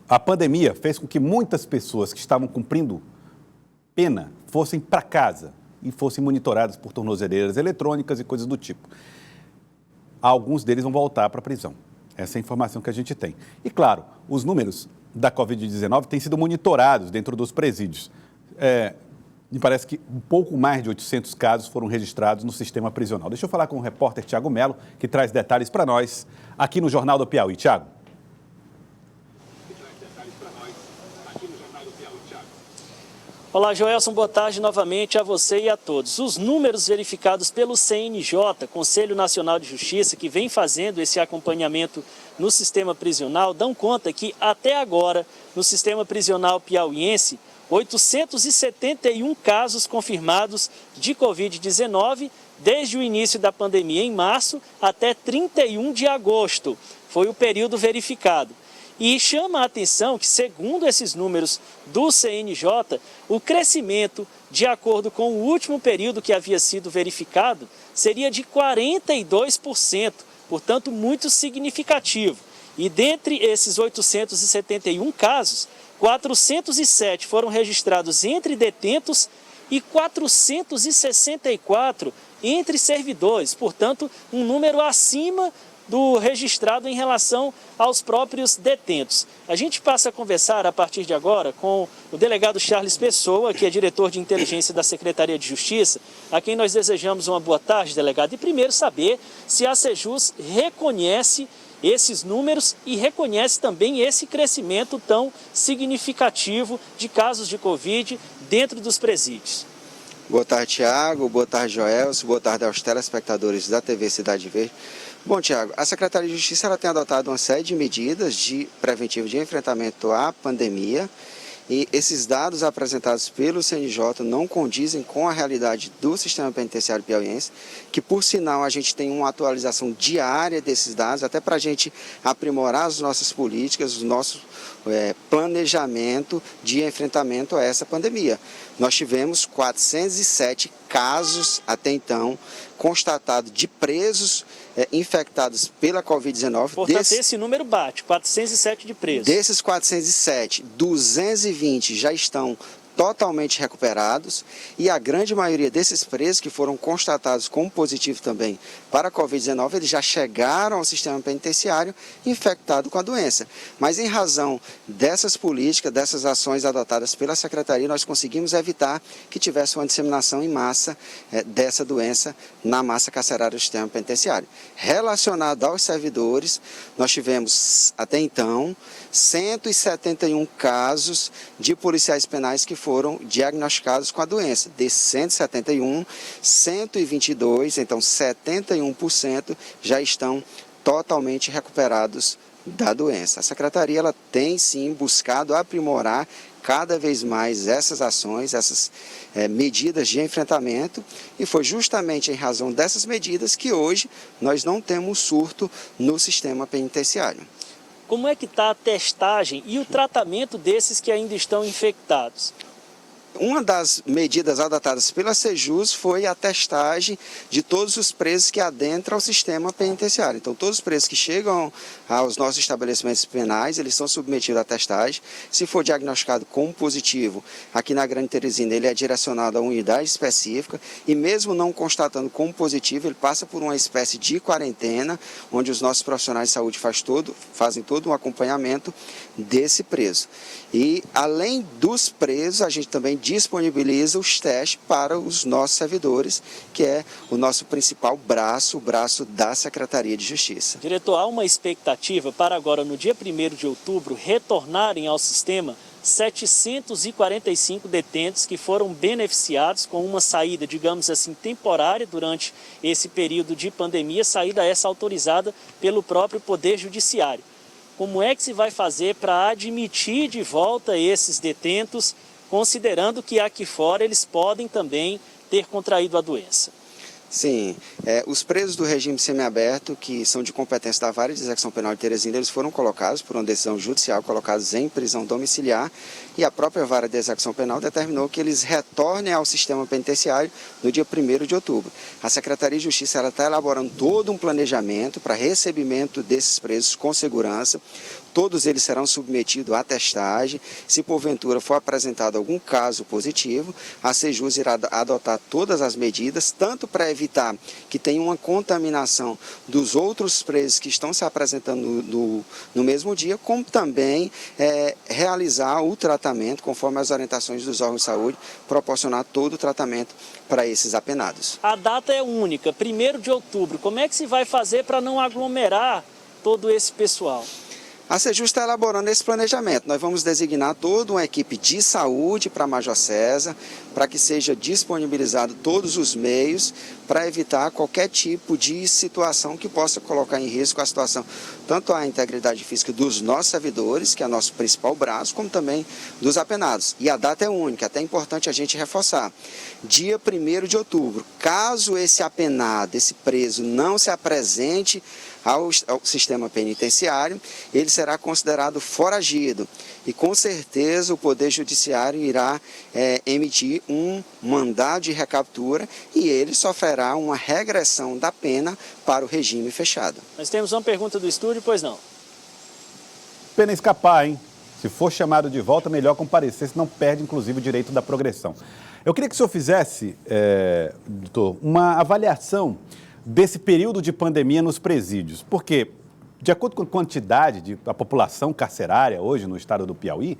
A pandemia fez com que muitas pessoas que estavam cumprindo pena fossem para casa e fossem monitoradas por tornozeleiras eletrônicas e coisas do tipo. Alguns deles vão voltar para a prisão. Essa é a informação que a gente tem. E, claro, os números da Covid-19 têm sido monitorados dentro dos presídios. Me parece que um pouco mais de 800 casos foram registrados no sistema prisional. Deixa eu falar com o repórter Tiago Melo, que traz detalhes para nós aqui no Jornal do Piauí. Tiago. Olá, Joelson, boa tarde novamente a você e a todos. Os números verificados pelo CNJ, Conselho Nacional de Justiça, que vem fazendo esse acompanhamento no sistema prisional, dão conta que até agora, no sistema prisional piauiense, 871 casos confirmados de Covid-19 desde o início da pandemia em março até 31 de agosto. Foi o período verificado. E chama a atenção que, segundo esses números do CNJ, o crescimento, de acordo com o último período que havia sido verificado, seria de 42%, portanto, muito significativo. E dentre esses 871 casos, 407 foram registrados entre detentos e 464 entre servidores, portanto, um número acima do registrado em relação aos próprios detentos. A gente passa a conversar a partir de agora com o delegado Charles Pessoa, que é diretor de inteligência da Secretaria de Justiça, a quem nós desejamos uma boa tarde, delegado, e primeiro saber se a Sejus reconhece esses números e reconhece também esse crescimento tão significativo de casos de Covid dentro dos presídios. Boa tarde, Tiago. Boa tarde, Joelson. Boa tarde aos telespectadores da TV Cidade Verde. Bom, Tiago, a Secretaria de Justiça ela tem adotado uma série de medidas preventivas de enfrentamento à pandemia e esses dados apresentados pelo CNJ não condizem com a realidade do sistema penitenciário piauiense, que por sinal a gente tem uma atualização diária desses dados, até para a gente aprimorar as nossas políticas, o nosso planejamento de enfrentamento a essa pandemia. Nós tivemos 407 casos até então constatados de presos infectados pela Covid-19. Portanto, esse número bate, 407 de presos. Desses 407, 220 já estão totalmente recuperados e a grande maioria desses presos que foram constatados como positivo também para a Covid-19, eles já chegaram ao sistema penitenciário infectados com a doença. Mas em razão dessas políticas, dessas ações adotadas pela Secretaria, nós conseguimos evitar que tivesse uma disseminação em massa dessa doença na massa carcerária do sistema penitenciário. Relacionado aos servidores, nós tivemos até então 171 casos de policiais penais que foram diagnosticados com a doença. Desses 171, 122, então 71% já estão totalmente recuperados da doença. A Secretaria ela tem sim buscado aprimorar cada vez mais essas ações, essas medidas de enfrentamento, e foi justamente em razão dessas medidas que hoje nós não temos surto no sistema penitenciário. Como é que está a testagem e o tratamento desses que ainda estão infectados? Uma das medidas adotadas pela Sejus foi a testagem de todos os presos que adentram ao sistema penitenciário. Então, todos os presos que chegam aos nossos estabelecimentos penais, eles são submetidos à testagem. Se for diagnosticado como positivo, aqui na Grande Teresina, ele é direcionado a uma unidade específica e mesmo não constatando como positivo, ele passa por uma espécie de quarentena, onde os nossos profissionais de saúde fazem todo um acompanhamento desse preso. E, além dos presos, a gente também disponibiliza os testes para os nossos servidores, que é o nosso principal braço, o braço da Secretaria de Justiça. Diretor, há uma expectativa para agora, no dia 1º de outubro, retornarem ao sistema 745 detentos que foram beneficiados com uma saída, digamos assim, temporária durante esse período de pandemia, saída essa autorizada pelo próprio Poder Judiciário. Como é que se vai fazer para admitir de volta esses detentos, considerando que aqui fora eles podem também ter contraído a doença? Sim, os presos do regime semiaberto, que são de competência da Vara de Execução Penal de Teresina, eles foram colocados por uma decisão judicial, colocados em prisão domiciliar, e a própria Vara de Execução Penal determinou que eles retornem ao sistema penitenciário no dia 1º de outubro. A Secretaria de Justiça está elaborando todo um planejamento para recebimento desses presos com segurança. todos eles serão submetidos à testagem. Se porventura for apresentado algum caso positivo, a Sejus irá adotar todas as medidas, tanto para evitar que tenha uma contaminação dos outros presos que estão se apresentando no mesmo dia, como também realizar o tratamento, conforme as orientações dos órgãos de saúde, proporcionar todo o tratamento para esses apenados. A data é única, 1º de outubro. Como é que se vai fazer para não aglomerar todo esse pessoal? A Sejus está elaborando esse planejamento. Nós vamos designar toda uma equipe de saúde para Major César, para que seja disponibilizado todos os meios para evitar qualquer tipo de situação que possa colocar em risco a situação, tanto a integridade física dos nossos servidores, que é nosso principal braço, como também dos apenados. E a data é única, até é importante a gente reforçar. Dia 1º de outubro, caso esse apenado, esse preso, não se apresente ao sistema penitenciário, ele será considerado foragido e com certeza o Poder Judiciário irá emitir um mandado de recaptura e ele sofrerá uma regressão da pena para o regime fechado. Nós temos uma pergunta do estúdio, pois não? Pena escapar, hein? Se for chamado de volta, melhor comparecer, senão perde inclusive o direito da progressão. Eu queria que o senhor fizesse, doutor, uma avaliação desse período de pandemia nos presídios, porque, de acordo com a quantidade da população carcerária hoje no estado do Piauí,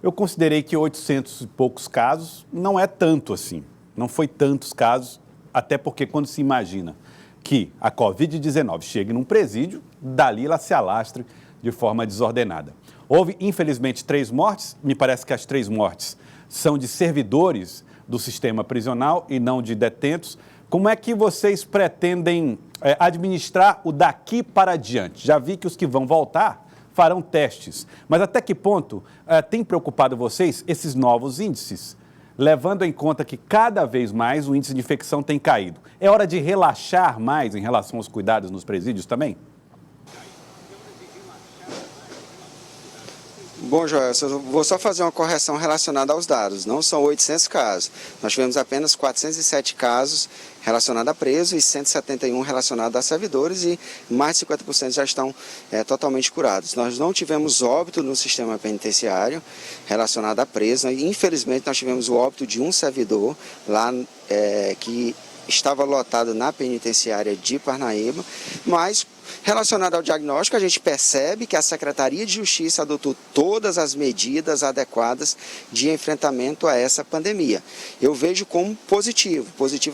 eu considerei que 800 e poucos casos não é tanto assim, não foi tantos casos, até porque quando se imagina que a Covid-19 chegue num presídio, dali ela se alastre de forma desordenada. Houve, infelizmente, 3 mortes, me parece que as 3 mortes são de servidores do sistema prisional e não de detentos. Como é que vocês pretendem administrar o daqui para diante? Já vi que os que vão voltar farão testes, mas até que ponto tem preocupado vocês esses novos índices, levando em conta que cada vez mais o índice de infecção tem caído? É hora de relaxar mais em relação aos cuidados nos presídios também? Bom, Joel, eu vou só fazer uma correção relacionada aos dados. Não são 800 casos. Nós tivemos apenas 407 casos relacionados a presos e 171 relacionados a servidores e mais de 50% já estão totalmente curados. Nós não tivemos óbito no sistema penitenciário relacionado a presos. Infelizmente, nós tivemos o óbito de um servidor lá que estava lotado na penitenciária de Parnaíba, mas relacionado ao diagnóstico, a gente percebe que a Secretaria de Justiça adotou todas as medidas adequadas de enfrentamento a essa pandemia. Eu vejo como positivo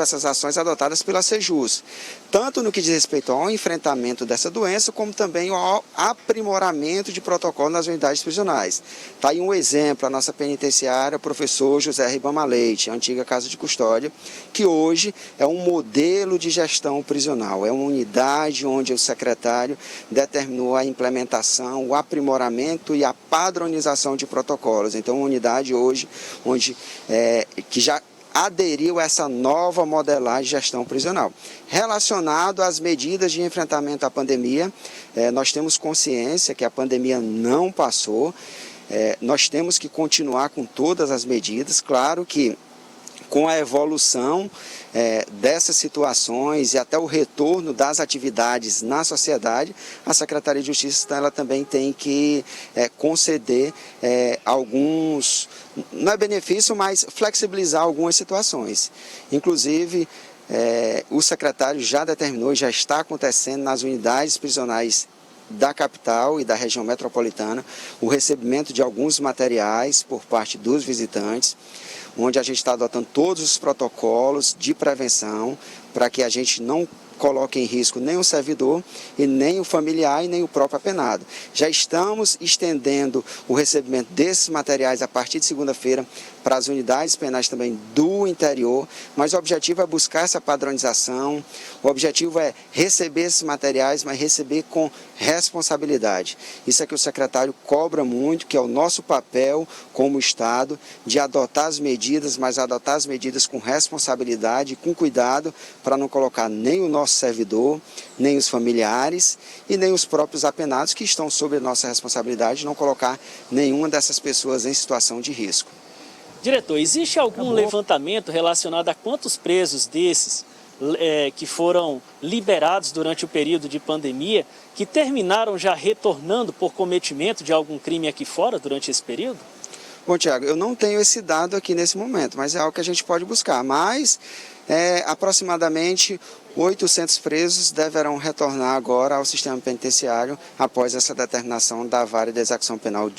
essas ações adotadas pela Sejus, tanto no que diz respeito ao enfrentamento dessa doença, como também ao aprimoramento de protocolo nas unidades prisionais. Está aí um exemplo, a nossa penitenciária, o professor José Ribama Leite, a antiga Casa de Custódia, que hoje é um modelo de gestão prisional, é uma unidade onde o secretário determinou a implementação, o aprimoramento e a padronização de protocolos. Então, uma unidade hoje que já aderiu a essa nova modelagem de gestão prisional. Relacionado às medidas de enfrentamento à pandemia, nós temos consciência que a pandemia não passou, nós temos que continuar com todas as medidas, claro que com a evolução dessas situações e até o retorno das atividades na sociedade, a Secretaria de Justiça ela também tem que conceder alguns, não é benefício, mas flexibilizar algumas situações. Inclusive, o secretário já determinou e já está acontecendo nas unidades prisionais da capital e da região metropolitana o recebimento de alguns materiais por parte dos visitantes, onde a gente está adotando todos os protocolos de prevenção para que a gente não coloque em risco nem o servidor, e nem o familiar e nem o próprio apenado. Já estamos estendendo o recebimento desses materiais a partir de segunda-feira para as unidades penais também do interior, mas o objetivo é buscar essa padronização, o objetivo é receber esses materiais, mas receber com responsabilidade. Isso é que o secretário cobra muito, que é o nosso papel como Estado, de adotar as medidas, mas adotar as medidas com responsabilidade, com cuidado, para não colocar nem o nosso servidor, nem os familiares e nem os próprios apenados que estão sob a nossa responsabilidade, não colocar nenhuma dessas pessoas em situação de risco. Diretor, existe algum levantamento relacionado a quantos presos desses que foram liberados durante o período de pandemia, que terminaram já retornando por cometimento de algum crime aqui fora durante esse período? Bom, Tiago, eu não tenho esse dado aqui nesse momento, mas é algo que a gente pode buscar. Mas, aproximadamente 800 presos deverão retornar agora ao sistema penitenciário após essa determinação da Vara de Execução Penal